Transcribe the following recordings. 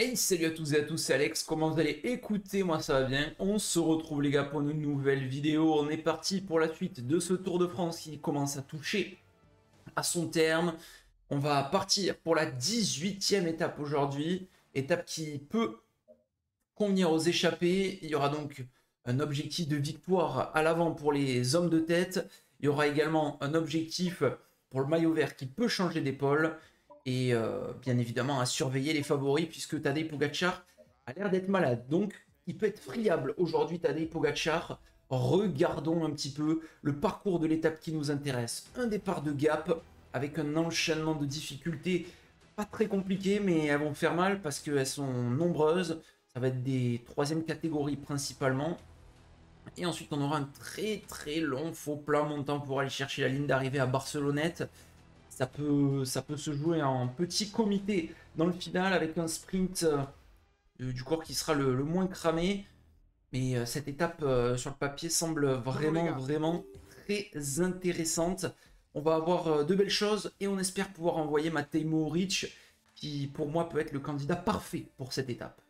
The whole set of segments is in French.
Hey, salut à tous et à tous, c'est Alex, comment vous allez? Écoutez, moi ça va bien, on se retrouve les gars pour une nouvelle vidéo, on est parti pour la suite de ce Tour de France qui commence à toucher à son terme. On va partir pour la 18e étape aujourd'hui, étape qui peut convenir aux échappés. Il y aura donc un objectif de victoire à l'avant pour les hommes de tête, il y aura également un objectif pour le maillot vert qui peut changer d'épaule. Et bien évidemment à surveiller les favoris puisque Tadej Pogacar a l'air d'être malade. Donc il peut être friable aujourd'hui Tadej Pogacar. Regardons un petit peu le parcours de l'étape qui nous intéresse. Un départ de Gap avec un enchaînement de difficultés pas très compliquées mais elles vont faire mal parce qu'elles sont nombreuses. Ça va être des troisième catégories principalement. Et ensuite on aura un très long faux plat montant pour aller chercher la ligne d'arrivée à Barcelonnette. Ça peut se jouer en petit comité dans le final avec un sprint du corps qui sera le moins cramé. Mais cette étape sur le papier semble vraiment très intéressante. On va avoir de belles choses et on espère pouvoir envoyer Matej Mohoric qui pour moi peut être le candidat parfait pour cette étape.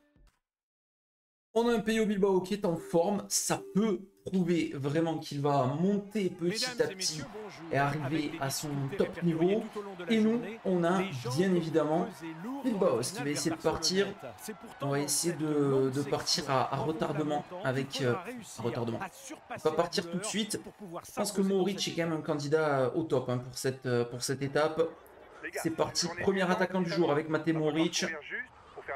On a un Pello Bilbao qui est en forme, ça peut prouver vraiment qu'il va monter petit à petit et arriver à son top niveau. Et nous, on a bien évidemment Bilbao qui va essayer de partir. On va essayer de partir à retardement avec... retardement. On va partir tout de suite. Je pense que Mohoric est quand même un candidat au top pour cette étape. C'est parti, premier attaquant du jour avec Matej Mohoric.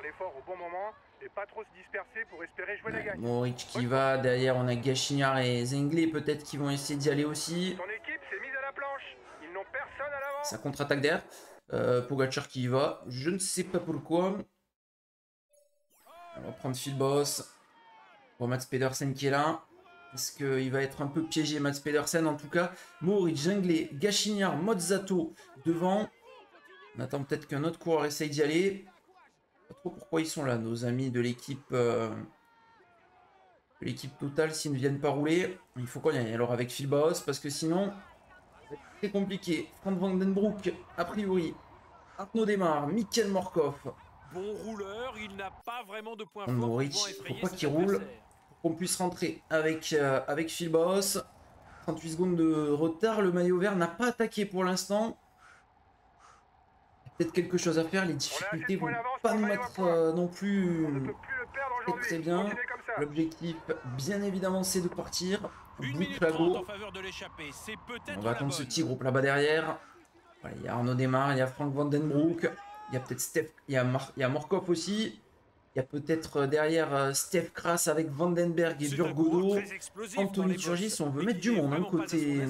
L'effort au bon moment et pas trop se disperser pour espérer jouer la gagne. Mohoric qui va, derrière on a Gachignard et Zenglet peut-être qui vont essayer d'y aller aussi. Son équipe s'est mise à la planche, ils n'ont personne à l'avant. Ça contre-attaque derrière. Pogacar qui y va, je ne sais pas pourquoi. On va prendre Phil Boss. Pour Mats Pedersen qui est là. Est-ce qu'il va être un peu piégé Mats Pedersen? En tout cas, Mohoric, Zenglet, Gachignard, Mozzato devant. On attend peut-être qu'un autre coureur essaye d'y aller. Pas trop pourquoi ils sont là, nos amis de l'équipe Total, s'ils ne viennent pas rouler. Il faut qu'on y aille alors avec Phil Boss, parce que sinon, c'est très compliqué. Frank Vandenbroek, a priori. Arnaud Démarre, Mikkel Morkov. Bon rouleur, il n'a pas vraiment de point fort. Mohoric, il faut pas qu'il roule pour qu'on puisse rentrer avec Phil Boss. 38 secondes de retard, le maillot vert n'a pas attaqué pour l'instant. Peut-être quelque chose à faire, les difficultés vont pas nous mettre non plus très bien. L'objectif, bien évidemment, c'est de partir. Boucle à go. On va attendre ce petit groupe là-bas derrière. Voilà, il y a Arnaud Démarre, il y a Frank Vandenbroek, il y a peut-être Steph, il y a Morkov aussi. Il y a peut-être derrière Steph Kras avec Vandenberg et Burgodo. Anthony Turgis, on veut mettre du monde côté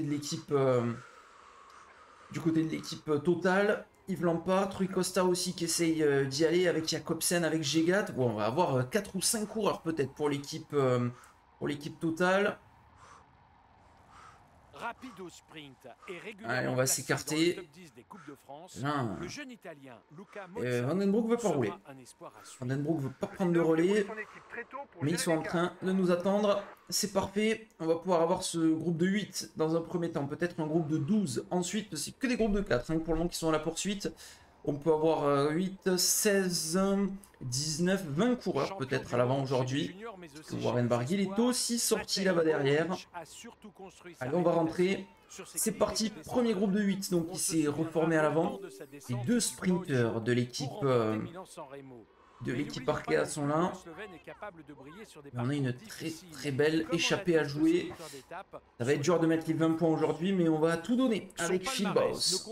de l'équipe. Du côté de l'équipe Total, Yves Lampard, Rui Costa aussi qui essaye d'y aller avec Jacobsen, avec Gegat. Bon, on va avoir 4 ou 5 coureurs peut-être pour l'équipe Total. Rapide au sprint et Allez, on va s'écarter. Vandenbroek veut pas rouler. Vandenbroek veut pas prendre de relais. Mais ils sont en train de nous attendre. C'est parfait. On va pouvoir avoir ce groupe de 8 dans un premier temps. Peut-être un groupe de 12. Ensuite, c'est que des groupes de 4 pour le moment qui sont à la poursuite. On peut avoir 8, 16, 19, 20 coureurs peut-être à l'avant aujourd'hui. Warren Barguil est aussi sorti là-bas derrière. Allez, on va rentrer. C'est parti, premier groupe de 8 donc qui s'est reformé à l'avant. Les deux sprinteurs de l'équipe Arkea sont là. Et on a une très belle échappée à jouer. Ça va être dur de mettre les 20 points aujourd'hui, mais on va tout donner avec Phil Boss.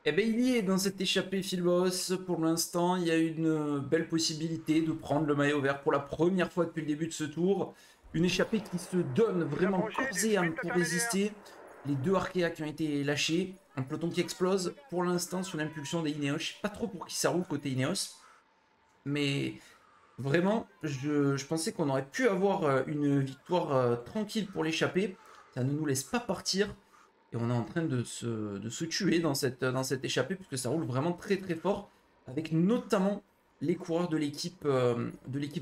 Eh bien, il y est dans cette échappée Phil Boss. Pour l'instant, il y a une belle possibilité de prendre le maillot vert pour la première fois depuis le début de ce tour. Une échappée qui se donne vraiment corps et âme pour résister. Les deux Arkea qui ont été lâchés. Un peloton qui explose pour l'instant sous l'impulsion des Ineos. Je sais pas trop pour qui ça roule côté Ineos. Mais vraiment, je pensais qu'on aurait pu avoir une victoire tranquille pour l'échappée. Ça ne nous laisse pas partir. Et on est en train de se tuer dans cette échappée, puisque ça roule vraiment très fort, avec notamment les coureurs de l'équipe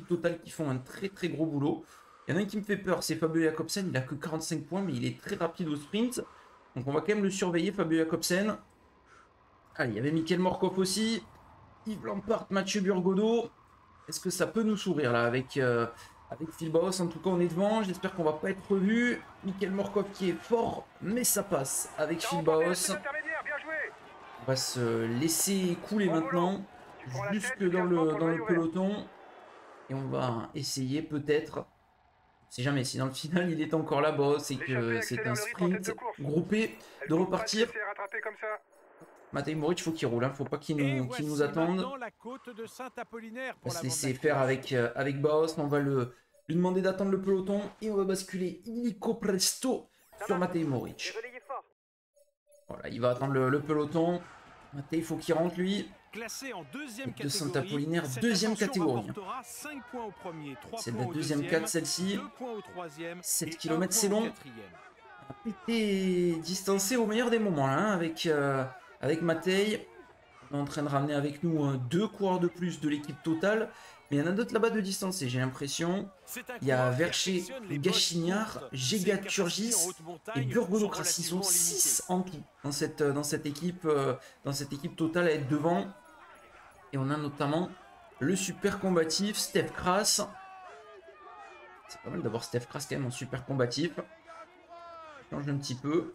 Total qui font un très gros boulot. Il y en a un qui me fait peur, c'est Fabio Jacobsen, il a que 45 points, mais il est très rapide au sprint. Donc on va quand même le surveiller, Fabio Jacobsen. Allez, il y avait Mikkel Morkov aussi. Yves Lampart, Mathieu Burgodeau. Est-ce que ça peut nous sourire là avec Phil Bauhaus? En tout cas, on est devant. J'espère qu'on va pas être revu. Michael Morkov qui est fort, mais ça passe avec Phil Bauhaus. On va se laisser couler maintenant, jusque dans le peloton. Et on va essayer peut-être, si jamais, si dans le final il est encore là-bas, c'est que c'est un sprint groupé, de repartir. Matej Moric, il faut qu'il roule, hein. Faut pas qu'il nous attende. On va se laisser faire avec Bauhaus. On va lui demander d'attendre le peloton et on va basculer illico presto sur Matej Moric. Voilà, il va attendre le peloton. Matej, il faut qu'il rentre lui. Classé en deuxième de Saint-Apollinaire, deuxième catégorie. C'est la deuxième 4 celle-ci. 7 km c'est long. On a été distancé au meilleur des moments là, hein, avec Matej. On est en train de ramener avec nous 2 coureurs de plus de l'équipe totale. Mais il y en a d'autres là-bas de distancés, j'ai l'impression. Il y a Vercher, Gachignard, Gégat, Turgis et Burgodeau. Ils sont 6 en tout dans cette équipe totale à être devant. Et on a notamment le super combatif Steph Kras. C'est pas mal d'avoir Steph Kras quand même en super combatif. Change un petit peu.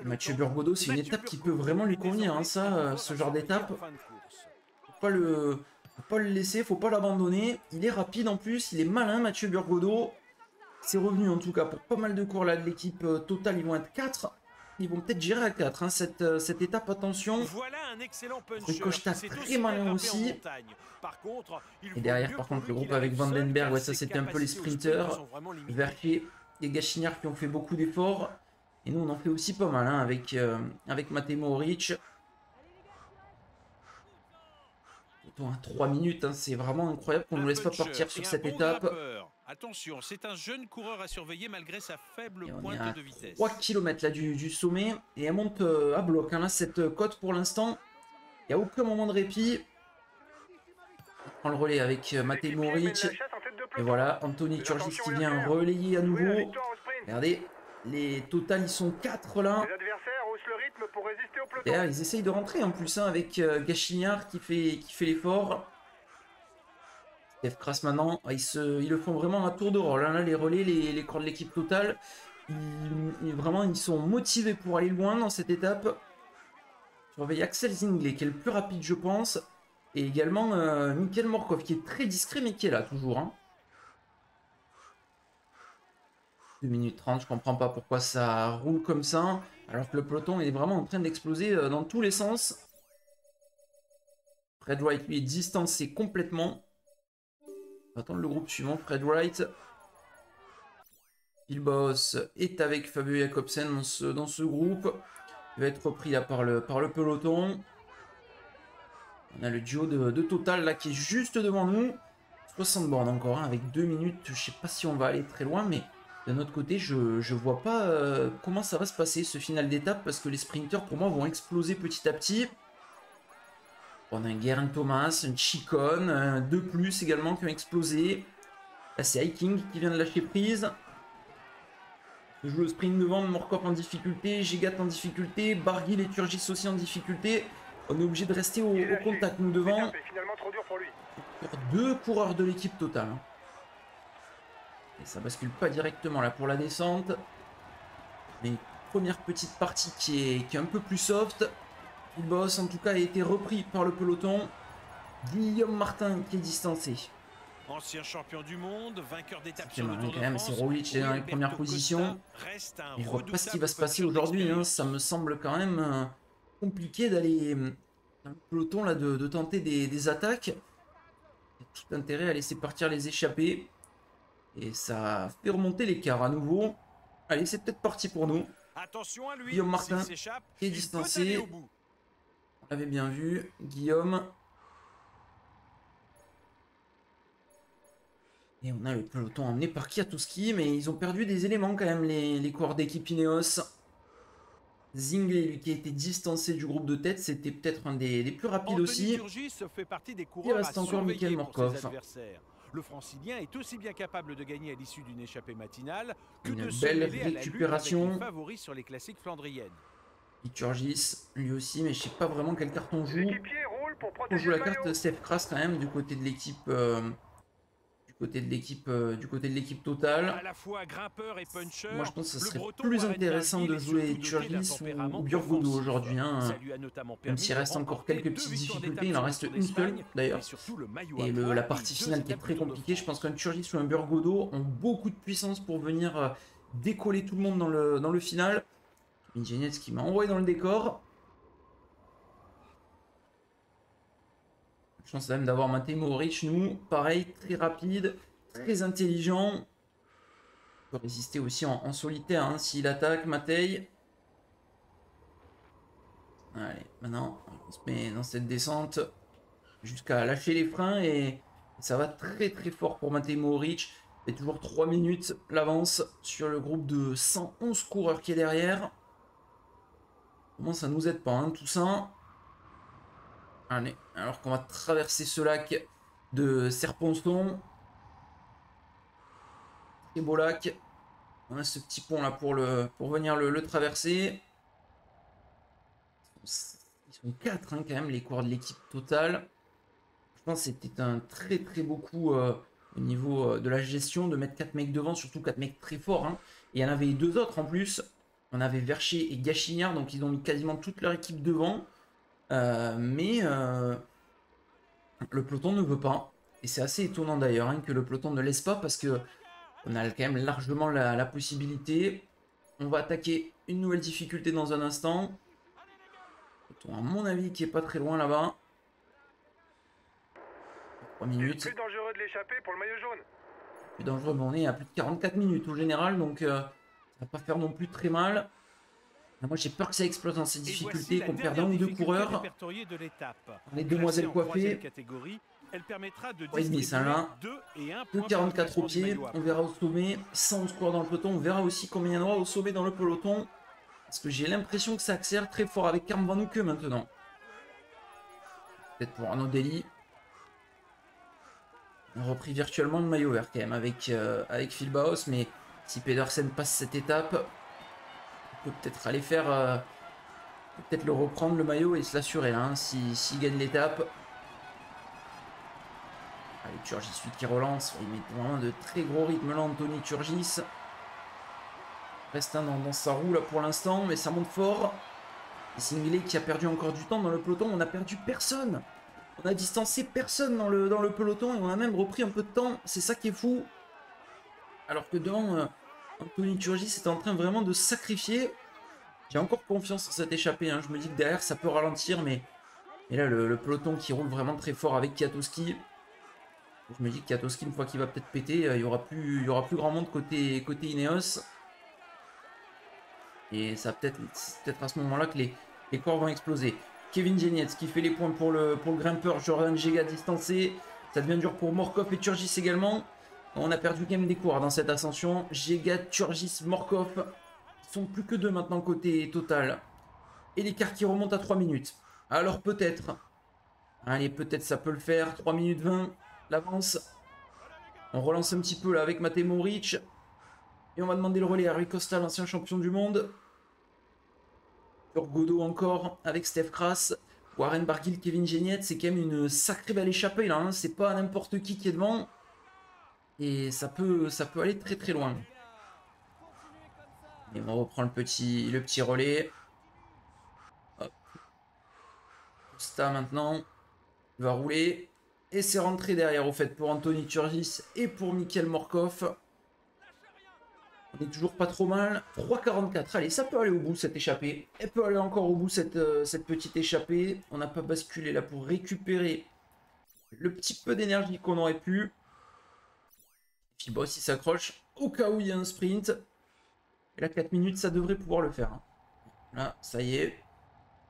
Mathieu Burgodeau, c'est une étape qui peut vraiment lui convenir, hein, ça, ce genre d'étape. Faut pas le laisser, faut pas l'abandonner. Il est rapide en plus, il est malin, Mathieu Burgodeau. C'est revenu en tout cas pour pas mal de cours là de l'équipe totale. Ils vont être 4. Ils vont peut-être gérer à 4 hein, cette étape, attention. Voilà un excellent puncher. Ricochet très malin aussi. Et derrière par contre le groupe avec Vandenberg, ouais, ça c'était un peu les sprinters. Vercher et Gachignard qui ont fait beaucoup d'efforts. Et nous on en fait aussi pas mal hein, avec Matej Moric. À 3 minutes, hein, c'est vraiment incroyable qu'on ne nous laisse pas partir sur cette étape. Attention, c'est un jeune coureur à surveiller malgré sa faible pointe de vitesse. 3 km là du sommet et elle monte à bloc. Hein, là, cette côte pour l'instant, il n'y a aucun moment de répit. On prend le relais avec Matej Moric. Et voilà, Anthony Turgis qui vient relayer à nouveau. Regardez, les totales ils sont 4 là. D'ailleurs, ils essayent de rentrer en plus hein, avec Gachignard qui fait l'effort. Steph Kras maintenant, ils le font vraiment à tour de rôle. Hein, là, les relais, les corps de l'équipe totale, ils sont motivés pour aller loin dans cette étape. Surveille Axel Zinglet qui est le plus rapide, je pense. Et également Michael Morkov qui est très discret mais qui est là toujours. Hein. 2 minutes 30, je comprends pas pourquoi ça roule comme ça. Alors que le peloton est vraiment en train d'exploser dans tous les sens. Fred Wright lui est distancé complètement. On va attendre le groupe suivant. Fred Wright. Phil Bauhaus est avec Fabio Jakobsen dans ce groupe. Il va être repris là par le peloton. On a le duo de Total là qui est juste devant nous. 60 bornes encore hein, avec 2 minutes. Je sais pas si on va aller très loin mais... D'un autre côté, je vois pas comment ça va se passer ce final d'étape parce que les sprinters pour moi vont exploser petit à petit. On a un Geraint Thomas, un Chicone, 2 plus également qui ont explosé. Là c'est Hiking qui vient de lâcher prise. Je joue le sprint devant, Morkov en difficulté, Gégat en difficulté, Barguil et Turgis aussi en difficulté. On est obligé de rester au contact nous devant. Pour 2 coureurs de l'équipe totale. Et ça bascule pas directement là pour la descente. Mais une première petite partie qui est un peu plus soft. Le boss en tout cas a été repris par le peloton. Guillaume Martin qui est distancé. Ancien champion du monde, vainqueur d'étape sur le Tour de France. C'est Roglic dans les premières positions. Je vois pas ce qui va se passer aujourd'hui. Hein. Ça me semble quand même compliqué d'aller dans le peloton là de tenter des attaques. Il y a tout intérêt à laisser partir les échappés. Et ça fait remonter l'écart à nouveau. Allez, c'est peut-être parti pour nous. Attention à lui, Guillaume Martin qui est distancé. On l'avait bien vu. Guillaume. Et on a le peloton emmené par Kwiatkowski. Mais ils ont perdu des éléments quand même, les coureurs d'équipe Ineos. Zinglet, lui, qui a été distancé du groupe de tête. C'était peut-être un des plus rapides aussi. Il reste encore Michael Morkov. Le francilien est aussi bien capable de gagner à l'issue d'une échappée matinale que une de belle se mêler récupération. favori sur les classiques flandriennes. Liturgis, lui aussi, mais je sais pas vraiment quelle carte on joue. L'équipier roule pour On protéger joue la le carte maillot. Steph Kras quand même du côté de l'équipe du côté de l'équipe totale. À la fois grimpeur et puncher, Moi je pense que ce le serait Breton plus Warren intéressant Barguil de est jouer surtout doté d'un Turgis tempérament ou Burgodo offensif. aujourd'hui, hein. Ça lui a notamment Même permis s'il de reste encore remporter quelques 2 petites victoires difficultés, d'étape il en sur le reste Tour une seule d'Espagne, d'ailleurs. mais surtout le maillot Et à poids la et partie 2 finale qui est étapes très du Tour de compliquée, je France. pense qu'un Turgis ou un Burgodo ont beaucoup de puissance pour venir décoller tout le monde dans le final. Ingeniez qui m'a envoyé dans le décor. Chance quand même d'avoir Matej Mohoric, nous, pareil, très rapide, très intelligent. On peut résister aussi en solitaire hein, s'il attaque Matej. Allez, maintenant, on se met dans cette descente jusqu'à lâcher les freins et ça va très très fort pour Matej Mohoric. Il y a toujours 3 minutes l'avance sur le groupe de 111 coureurs qui est derrière. Comment ça nous aide pas, hein, tout ça. Allez, alors qu'on va traverser ce lac de Serponçon. Très beau lac. On a ce petit pont là pour venir le traverser. Ils sont 4 hein, quand même, les coureurs de l'équipe totale. Je pense que c'était un très très beau coup au niveau de la gestion de mettre 4 mecs devant, surtout 4 mecs très forts. Hein. Et il y en avait 2 autres en plus. On avait Vercher et Gachignard, donc ils ont mis quasiment toute leur équipe devant. Mais le peloton ne veut pas. Et c'est assez étonnant d'ailleurs hein, que le peloton ne laisse pas parce que on a quand même largement la possibilité. On va attaquer une nouvelle difficulté dans un instant. Peloton, à mon avis, qui est pas très loin là-bas. 3 C'est le minutes. plus dangereux de l'échapper pour le maillot jaune. Plus dangereux, mais on est à plus de 44 minutes au général, donc ça va pas faire non plus très mal. Moi j'ai peur que ça explose dans ces difficultés, qu'on perde un ou deux coureurs. Les demoiselles coiffées. Elle permettra de Ouais, mais ça là. 2 44 au pied, on verra au sommet. 111 coureurs dans le peloton, on verra aussi combien il y en aura au sommet dans le peloton. Parce que j'ai l'impression que ça accélère très fort avec Karm Van Hoeke maintenant. Peut-être pour Arnaud Dely. On a repris virtuellement le maillot vert quand même avec Phil Baos, mais si Pedersen passe cette étape, on peut peut-être aller faire, peut-être le reprendre le maillot et se l'assurer hein, s'il gagne l'étape. Allez, Turgis suite qui relance, il met vraiment de très gros rythme là, Anthony Turgis. Reste un dans sa roue là pour l'instant, mais ça monte fort. Et Singley qui a perdu encore du temps dans le peloton, on a perdu personne. On a distancé personne dans le peloton et on a même repris un peu de temps. C'est ça qui est fou. Alors que devant, Anthony Turgis est en train vraiment de se sacrifier. J'ai encore confiance en cette échappée. Hein. Je me dis que derrière, ça peut ralentir. Mais là, le peloton qui roule vraiment très fort avec Kwiatkowski. Je me dis que Kwiatkowski, une fois qu'il va peut-être péter, il y aura plus grand monde côté Ineos. Et ça peut-être à ce moment-là que les corps vont exploser. Kevin Genietz qui fait les points pour le grimpeur. Jordan Jega distancé. Ça devient dur pour Morkov et Turgis également. On a perdu quand même des coureurs dans cette ascension. Jega, Turgis, Morkov. Ils sont plus que 2 maintenant côté total. Et l'écart qui remonte à 3 minutes. Alors peut-être. Allez, peut-être ça peut le faire. 3 minutes 20. L'avance. On relance un petit peu là avec Matej Mohoric. Et on va demander le relais à Rui Costa, l'ancien champion du monde. Burgodo encore avec Steph Kras. Warren Barguil, Kevin Genietz. C'est quand même une sacrée belle échappée là. Hein. C'est pas n'importe qui est devant. Et ça peut aller très très loin. Et on reprend le petit relais. Hop. Costa maintenant. Il va rouler. Et c'est rentré derrière au fait pour Anthony Turgis et pour Mikhail Morkov. On est toujours pas trop mal. 3,44. Allez, ça peut aller au bout cette échappée. Elle peut aller encore au bout cette petite échappée. On n'a pas basculé là pour récupérer le petit peu d'énergie qu'on aurait pu. Fiba aussi s'accroche au cas où il y a un sprint. Et là, 4 minutes, ça devrait pouvoir le faire. Là, ça y est.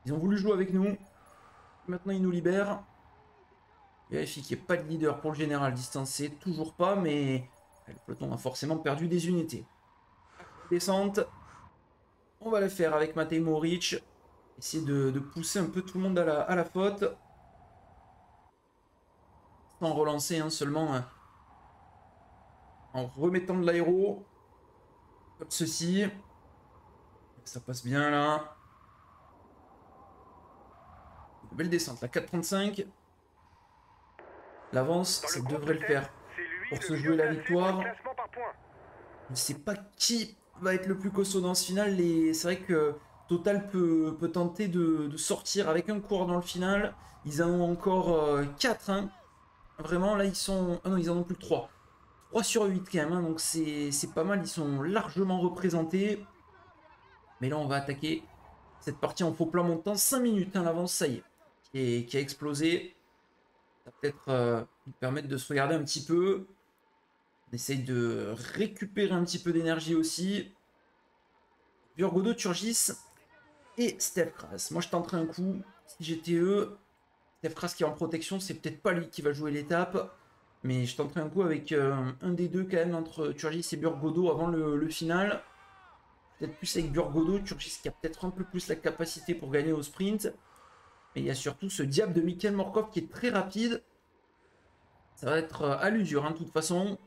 Ils ont voulu jouer avec nous. Maintenant, ils nous libèrent. Vérifie qu'il n'y ait pas de leader pour le général distancé. Toujours pas, mais le peloton a forcément perdu des unités. Descente. On va le faire avec Matej Mohoric. Essayer de pousser un peu tout le monde à la faute. Sans relancer, hein, seulement en remettant de l'aéro. Comme ceci. Ça passe bien là. Belle descente, la 4,35. L'avance, ça devrait le faire pour se jouer la victoire. Je ne sais pas qui va être le plus costaud dans ce final. C'est vrai que Total peut tenter de sortir avec un coureur dans le final. Ils en ont encore 4. Hein. Vraiment, là, ils sont... Ah non, ils en ont plus que 3. 3 sur 8 quand même. Hein, donc, c'est pas mal. Ils sont largement représentés. Mais là, on va attaquer cette partie en faux plat montant. 5 minutes, hein, l'avance, ça y est, qui a explosé. Ça va peut-être nous permettre de se regarder un petit peu. On essaye de récupérer un petit peu d'énergie aussi. Burgodo, Turgis et Steph Kras. Moi, je tenterai un coup. Si j'étais eux, Steph Kras qui est en protection, c'est peut-être pas lui qui va jouer l'étape. Mais je tenterai un coup avec un des deux quand même entre Turgis et Burgodo avant le final. Peut-être plus avec Burgodo. Turgis qui a peut-être un peu plus la capacité pour gagner au sprint. Mais il y a surtout ce diable de Mikkel Morkov qui est très rapide. Ça va être à l'usure, hein, de toute façon.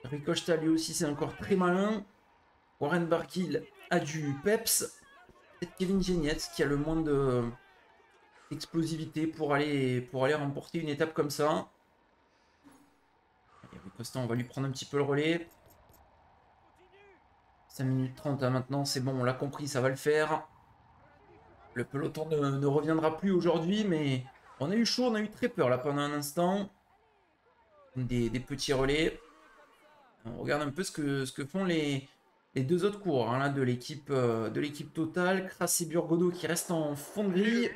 Ricosta, lui aussi, c'est encore très malin. Warren Barguil a du peps. Peut-être Kevin Genietz qui a le moins d'explosivité pour aller remporter une étape comme ça. Allez, Ricosta, on va lui prendre un petit peu le relais. 5 minutes 30 hein, maintenant, c'est bon, on l'a compris, ça va le faire. Le peloton ne reviendra plus aujourd'hui, mais on a eu chaud, on a eu très peur là pendant un instant. Des petits relais. On regarde un peu ce que font les deux autres coureurs hein, là, de l'équipe Total. Kras et Burgodo qui restent en fond de grille.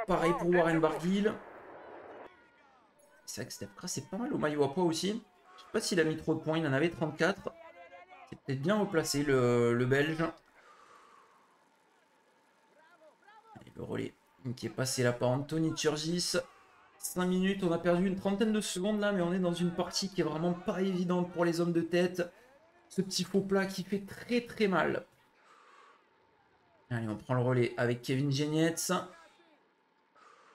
Pareil pour Warren Barguil. C'est vrai que Steph Kras c'est pas mal au maillot à poids aussi. Je sais pas s'il a mis trop de points, il en avait 34. C'est peut-être bien replacé le Belge. Allez, le relais qui est passé là par Anthony Turgis. 5 minutes, on a perdu une trentaine de secondes là, mais on est dans une partie qui est vraiment pas évidente pour les hommes de tête. Ce petit faux plat qui fait très très mal. Allez, on prend le relais avec Kevin Genietz.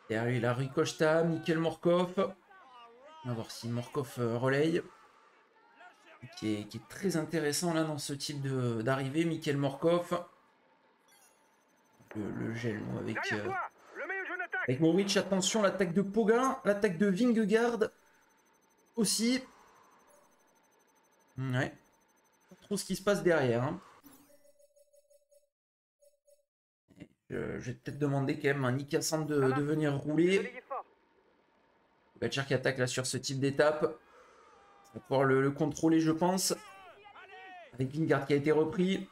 Derrière lui, la Rui Costa, Mikkel Morkov. On va voir si Morkov relaye. Qui est très intéressant là dans ce type d'arrivée. Mikkel Morkov. Le gel avec Mohoric. Attention, l'attaque de Pogain. L'attaque de Vingegaard aussi. Ouais. Pas trop ce qui se passe derrière. Hein. Je vais peut-être demander quand même à Nika Sand de venir rouler. Pogacar qui attaque là sur ce type d'étape. On va pouvoir le contrôler, je pense. Avec Vingegaard qui a été repris.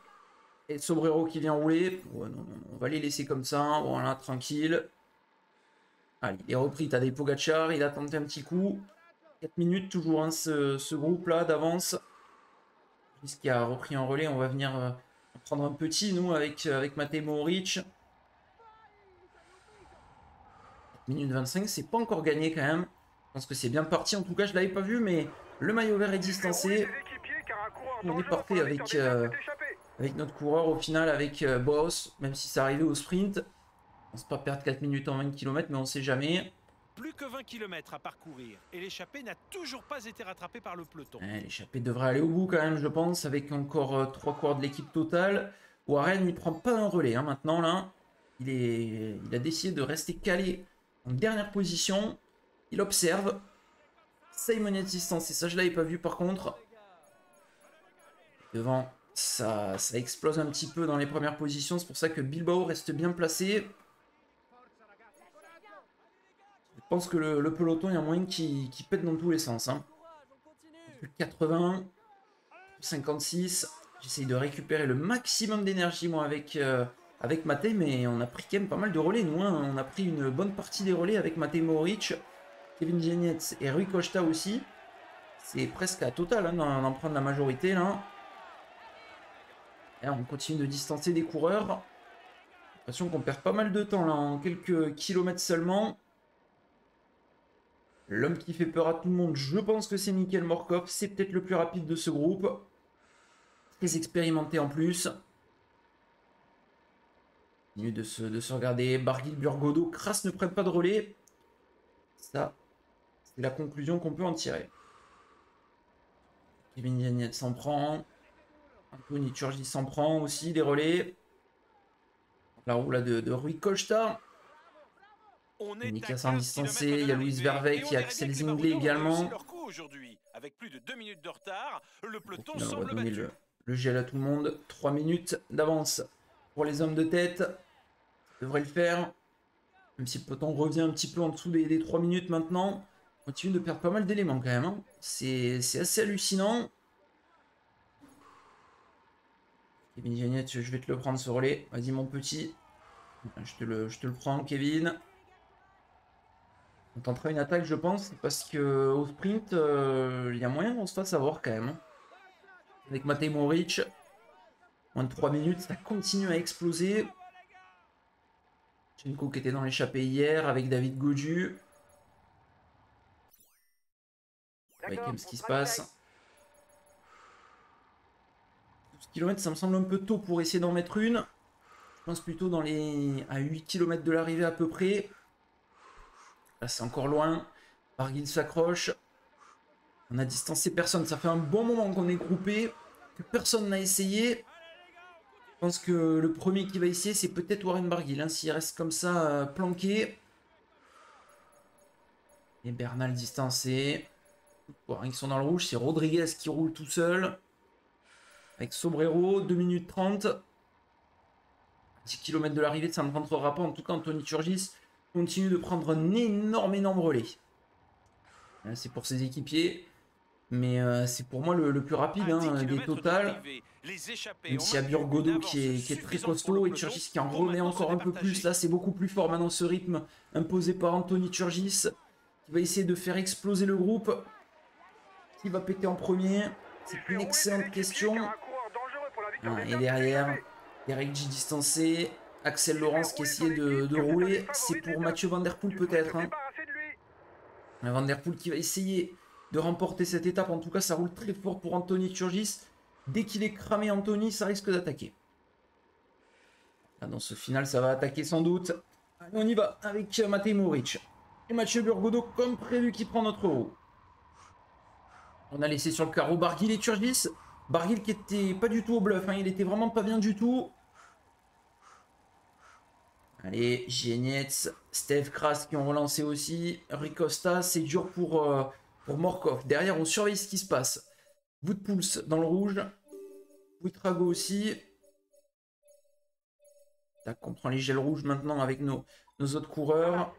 Et Sobrero qui vient rouler. Ouais, non, on va les laisser comme ça. Voilà, tranquille. Allez, il est repris. Tadej Pogacar. Il a tenté un petit coup. 4 minutes toujours, hein, ce groupe-là d'avance. Qui a repris en relais. On va venir prendre un petit, nous, avec Matej Mohoric. 4 minutes 25, c'est pas encore gagné quand même. Je pense que c'est bien parti. En tout cas, je l'avais pas vu, mais le maillot vert est distancé. On est parfait avec notre coureur au final, avec Boss, même si ça arrivait au sprint. On ne se pas perdre 4 minutes en 20 km, mais on ne sait jamais. Plus que 20 km à parcourir et l'échappée n'a toujours pas été rattrapée par le peloton. L'échappée devrait aller au bout quand même, je pense, avec encore 3 coureurs de l'équipe Total. Warren ne prend pas un relais hein, maintenant là. Il a décidé de rester calé en dernière position. Il observe. Simon est distancé, ça je l'avais pas vu par contre. Devant, ça explose un petit peu dans les premières positions. C'est pour ça que Bilbao reste bien placé. Je pense que le peloton, il y a moyen qui pète dans tous les sens. Hein. 80, 56. J'essaye de récupérer le maximum d'énergie moi avec Matej, mais on a pris quand même pas mal de relais. Nous, hein. On a pris une bonne partie des relais avec Matej Mohoric, Kevin Genietz et Rui Costa aussi. C'est presque à total hein, d'en prendre la majorité là. Et là, on continue de distancer des coureurs. J'ai l'impression qu'on perd pas mal de temps là, en quelques kilomètres seulement. L'homme qui fait peur à tout le monde, je pense que c'est Mikkel Morkov. C'est peut-être le plus rapide de ce groupe. Très expérimenté en plus. Continue de se regarder. Barguil, Burgodo, Kras ne prennent pas de relais. Ça, c'est la conclusion qu'on peut en tirer. Kevin Genietz s'en prend. Anthony Turgis s'en prend aussi, des relais. La roue là de Rui Costa. On est Mika à sans 15 distancé, kilomètres il de y a Louis l'arrivée, Verwey et on qui a dirait Axel bien que les Zinglé Maroudons ont réussi également. leur coup aujourd'hui. Avec plus de 2 minutes de retard, le peloton Au final, on va semble donner battu. le gel à tout le monde. 3 minutes d'avance pour les hommes de tête. Ça devrait le faire. Même si le peloton revient un petit peu en dessous des 3 minutes maintenant. On continue de perdre pas mal d'éléments quand même, hein. C'est assez hallucinant. Kevin Giannette, je vais te le prendre ce relais. Vas-y mon petit. Je te le prends Kevin. On tentera une attaque je pense. Parce que au sprint, il y a moyen qu'on se fasse avoir quand même, hein. Avec Matej Mohoric. Moins de 3 minutes, ça continue à exploser. Chenko qui était dans l'échappée hier avec David Gaudu. Ouais, quand même ce qui se passe. 12 km, ça me semble un peu tôt pour essayer d'en mettre une. Je pense plutôt dans les à 8 km de l'arrivée à peu près. Là, c'est encore loin. Barguil s'accroche. On a distancé personne. Ça fait un bon moment qu'on est groupé. Que personne n'a essayé. Je pense que le premier qui va essayer, c'est peut-être Warren Barguil, hein, s'il reste comme ça planqué. Et Bernal distancé. Bon, ils sont dans le rouge. C'est Rodriguez qui roule tout seul. Avec Sobrero, 2 minutes 30. 10 km de l'arrivée, ça ne rentrera pas. En tout cas, Anthony Turgis continue de prendre un énorme relais. C'est pour ses équipiers. Mais c'est pour moi le plus rapide hein, des totales. Même s'il y a Burgodo qui est très costaud et Turgis qui en remet encore un peu plus. Là, c'est beaucoup plus fort maintenant ce rythme imposé par Anthony Turgis. Qui va essayer de faire exploser le groupe. Qui va péter en premier? C'est une excellente question. Et derrière, Eric G distancé. Axel Laurence qui essayait de rouler. C'est pour Mathieu Van Der Poel peut-être. Hein. Van Der Poel qui va essayer de remporter cette étape. En tout cas, ça roule très fort pour Anthony Turgis. Dès qu'il est cramé, Anthony, ça risque d'attaquer. Dans ce final, ça va attaquer sans doute. Allez, on y va avec Matej Mohoric. Et Mathieu Burgodo, comme prévu, qui prend notre roue. On a laissé sur le carreau Barguil et Turgis. Barguil qui était pas du tout au bluff. Hein. Il était vraiment pas bien du tout. Allez, Gienetz, Steve Kras qui ont relancé aussi. Ricosta, c'est dur pour Morkov. Derrière, on surveille ce qui se passe. Woodpulse dans le rouge. Ouitrago aussi. Tac, on prend les gels rouges maintenant avec nos autres coureurs.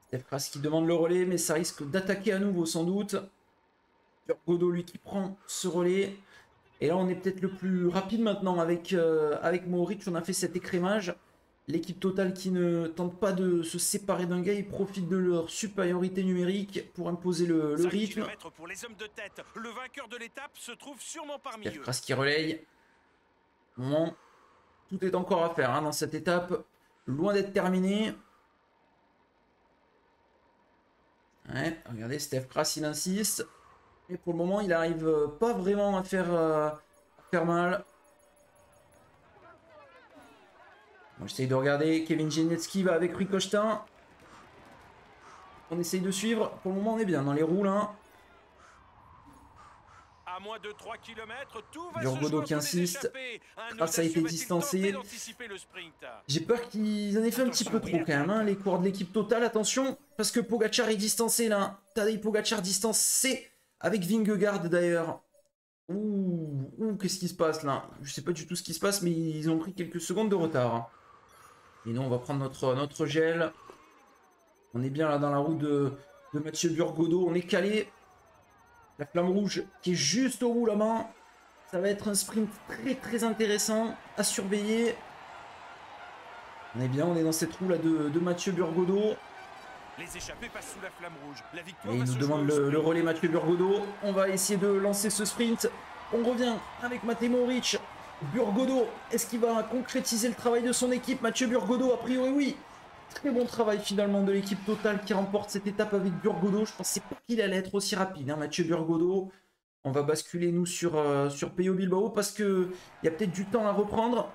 Steve Kras qui demande le relais, mais ça risque d'attaquer à nouveau sans doute. Godot, lui, qui prend ce relais. Et là, on est peut-être le plus rapide maintenant avec Mohoric. On a fait cet écrémage. L'équipe totale qui ne tente pas de se séparer d'un gars, ils profitent de leur supériorité numérique pour imposer le rythme. Pour les hommes de tête. Le vainqueur de l'étape se trouve sûrement parmi eux. Kras qui relaye. Bon, tout est encore à faire hein, dans cette étape. Loin d'être terminé. Ouais, regardez, Steve Kras, il insiste. Et pour le moment, il n'arrive pas vraiment à faire mal. Bon, j'essaye de regarder. Kevin Giannetski va avec Rui Cochetin. On essaye de suivre. Pour le moment, on est bien dans les roues là. À moins de 3 km, tout va Burgodo qui insiste. Kras a été distancé. J'ai peur qu'ils en aient fait un petit peu trop quand même, hein, les coureurs de l'équipe totale. Attention, parce que Pogacar est distancé là. Tadej Pogacar distancé avec Vingegaard d'ailleurs. Ouh, qu'est-ce qui se passe là? Je sais pas du tout ce qui se passe, mais ils ont pris quelques secondes de retard. Et nous, on va prendre notre gel. On est bien là dans la roue de Mathieu Burgodo. On est calé. La flamme rouge qui est juste au bout là-bas. Ça va être un sprint très intéressant à surveiller. On est bien, on est dans cette roue là de Mathieu Burgodo. Les échappés passent sous la flamme rouge. La victoire et il nous demande le relais Mathieu Burgodo. On va essayer de lancer ce sprint. On revient avec Matej Mohoric. Burgodo, est-ce qu'il va concrétiser le travail de son équipe? Mathieu Burgodo, a priori oui. Très bon travail finalement de l'équipe totale qui remporte cette étape avec Burgodo. Je pensais pas qu'il allait être aussi rapide, hein, Mathieu Burgodo. On va basculer nous sur Peyo Bilbao parce qu'il y a peut-être du temps à reprendre.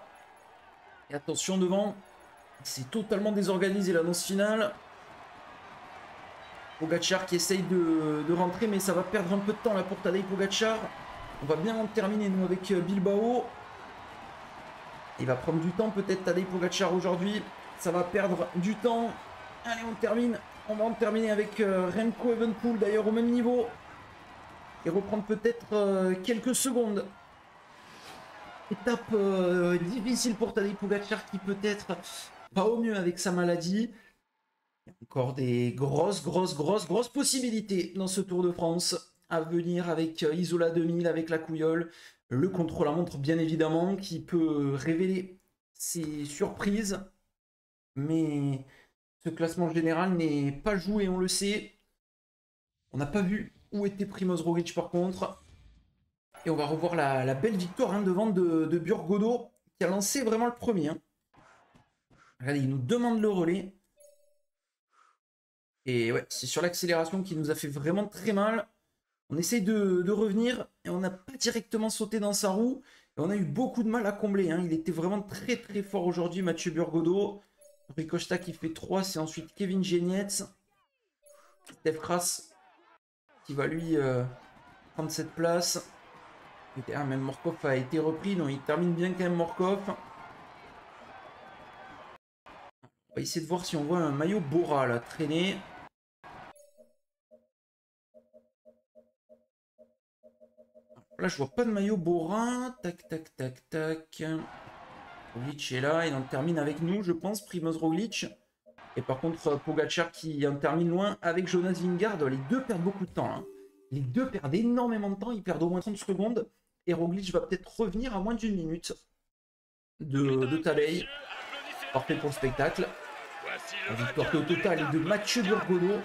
Et attention devant, c'est totalement désorganisé là dans ce final. Pogacar qui essaye de rentrer, mais ça va perdre un peu de temps là pour Tadej Pogacar. On va bien en terminer nous avec Bilbao. Il va prendre du temps peut-être Tadej Pogacar aujourd'hui. Ça va perdre du temps. Allez, on termine. On va en terminer avec Remco Evenepoel, d'ailleurs au même niveau. Et reprendre peut-être quelques secondes. Étape difficile pour Tadej Pogačar qui peut-être pas au mieux avec sa maladie. Il y a encore des grosses possibilités dans ce Tour de France à venir avec Isola 2000, avec la Couillole, le contre-la-montre bien évidemment qui peut révéler ses surprises. Mais ce classement général n'est pas joué, on le sait. On n'a pas vu où était Primož Roglič par contre. Et on va revoir la belle victoire devant de Björk Godot qui a lancé vraiment le premier. Regardez, il nous demande le relais. Et ouais, c'est sur l'accélération qui nous a fait vraiment très mal. On essaye de revenir et on n'a pas directement sauté dans sa roue. Et on a eu beaucoup de mal à combler. Il était vraiment très fort aujourd'hui, Mathieu Björk Godot. Rui Costa qui fait 3, c'est ensuite Kevin Genietz. Stef Kras qui va lui prendre cette place. Et même Morkov a été repris, donc il termine bien quand même Morkov. On va essayer de voir si on voit un maillot Bora là traîner. Là je vois pas de maillot Bora. Tac. Roglič est là, il en termine avec nous je pense, Primož Roglič. Et par contre Pogačar qui en termine loin avec Jonas Vingegaard. Les deux perdent beaucoup de temps. Les deux perdent énormément de temps, ils perdent au moins 30 secondes. Et Roglič va peut-être revenir à moins d'une minute de Tadej. Parfait pour le spectacle. La victoire totale est de Mathieu Björk Godot.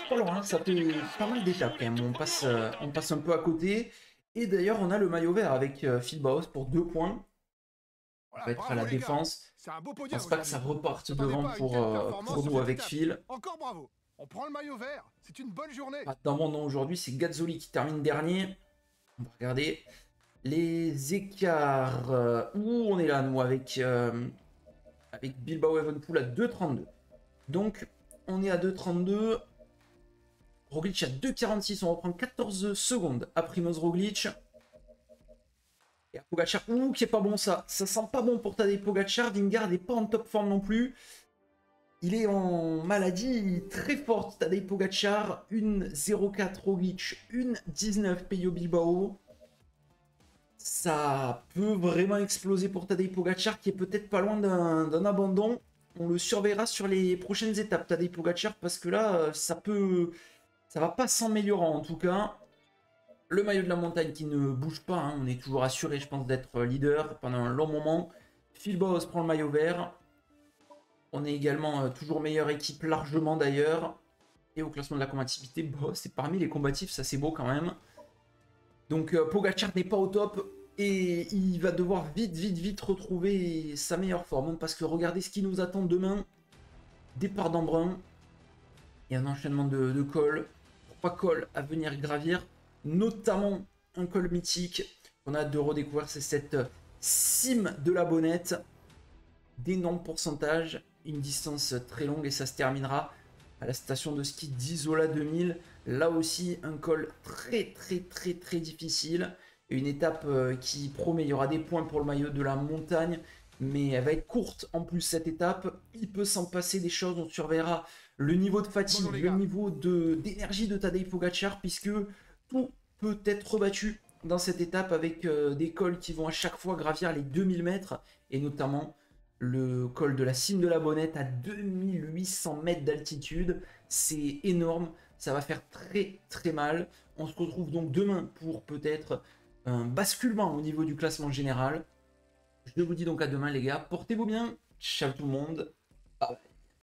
Pas loin, ça fait pas mal d'étapes quand même. On passe un peu à côté. Et d'ailleurs, on a le maillot vert avec Phil Bauhaus pour 2 points. On va être à la défense. Je pense pas que ça reparte devant pour nous avec Phil. Encore bravo. On prend le maillot vert. C'est une bonne journée. Dans mon nom aujourd'hui, c'est Gazzoli qui termine dernier. On va regarder les écarts. Où on est là, nous, avec Bilbao Evenepoel à 2,32. Donc, on est à 2,32. Roglič à 2,46. On reprend 14 secondes à Primož Roglič. Et à Pogačar. Qui est pas bon ça. Ça sent pas bon pour Tadej Pogačar. Vingegaard n'est pas en top forme non plus. Il est en maladie très forte, Tadej Pogačar. 1,04 Roglič, 1,19 Pello Bilbao. Ça peut vraiment exploser pour Tadej Pogačar qui est peut-être pas loin d'un abandon. On le surveillera sur les prochaines étapes, Tadej Pogačar, parce que là, ça va pas s'améliorer en tout cas. Le maillot de la montagne qui ne bouge pas, on est toujours assuré, je pense, d'être leader pendant un long moment. Phil Bauhaus prend le maillot vert. On est également toujours meilleure équipe, largement d'ailleurs. Et au classement de la combativité, c'est parmi les combatifs, ça c'est beau quand même. Donc Pogačar n'est pas au top. Et il va devoir vite retrouver sa meilleure forme. Parce que regardez ce qui nous attend demain. Départ d'Embrun. Et un enchaînement de cols. 3 cols à venir gravir. Notamment un col mythique. On a hâte de redécouvrir, c'est cette cime de la Bonnette. D'énormes pourcentages. Une distance très longue et ça se terminera à la station de ski d'Isola 2000. Là aussi, un col très difficile. Et une étape qui promet, il y aura des points pour le maillot de la montagne. Mais elle va être courte en plus cette étape. Il peut s'en passer des choses, on surveillera le niveau de fatigue, le niveau d'énergie de Tadej Pogačar. Puisque tout peut être rebattu dans cette étape avec des cols qui vont à chaque fois gravir les 2000 mètres. Et notamment le col de la cime de la Bonnette à 2800 mètres d'altitude. C'est énorme, ça va faire très mal. On se retrouve donc demain pour peut-être un basculement au niveau du classement général. Je vous dis donc à demain les gars, portez-vous bien, ciao tout le monde, bye bye.